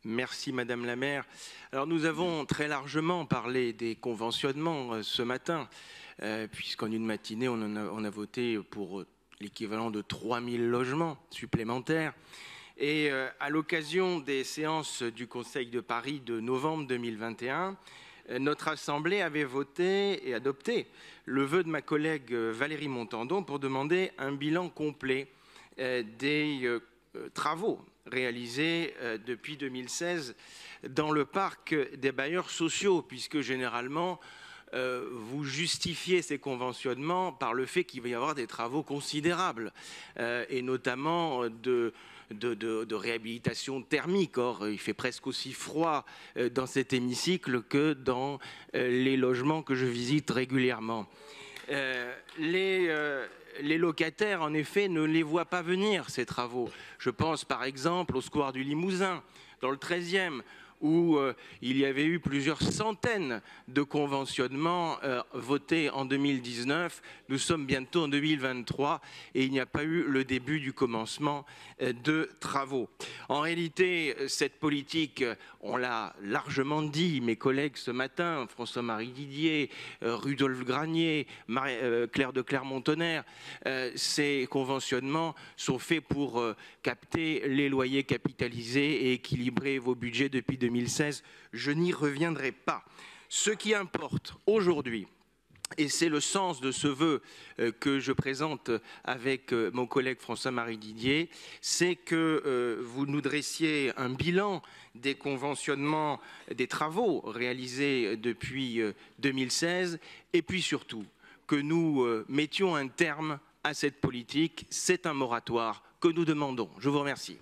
Merci Madame la maire. Alors nous avons très largement parlé des conventionnements ce matin, puisqu'en une matinée on a voté pour l'équivalent de 3000 logements supplémentaires. Et à l'occasion des séances du Conseil de Paris de novembre 2021, notre Assemblée avait voté et adopté le vœu de ma collègue Valérie Montandon pour demander un bilan complet des travaux réalisés depuis 2016 dans le parc des bailleurs sociaux, puisque généralement vous justifiez ces conventionnements par le fait qu'il va y avoir des travaux considérables et notamment de réhabilitation thermique. Or, il fait presque aussi froid dans cet hémicycle que dans les logements que je visite régulièrement. Les locataires, en effet, ne les voient pas venir, ces travaux. Je pense par exemple au square du Limousin, dans le 13e, où il y avait eu plusieurs centaines de conventionnements votés en 2019. Nous sommes bientôt en 2023 et il n'y a pas eu le début du commencement de travaux. En réalité, cette politique, on l'a largement dit, mes collègues ce matin, François-Marie Didier, Rudolf Granier, Claire de Clermont-Tonnerre, ces conventionnements sont faits pour capter les loyers capitalisés et équilibrer vos budgets depuis 2016. Je n'y reviendrai pas. Ce qui importe aujourd'hui, et c'est le sens de ce vœu que je présente avec mon collègue François-Marie Didier, c'est que vous nous dressiez un bilan des conventionnements, des travaux réalisés depuis 2016, et puis surtout que nous mettions un terme à cette politique. C'est un moratoire que nous demandons. Je vous remercie.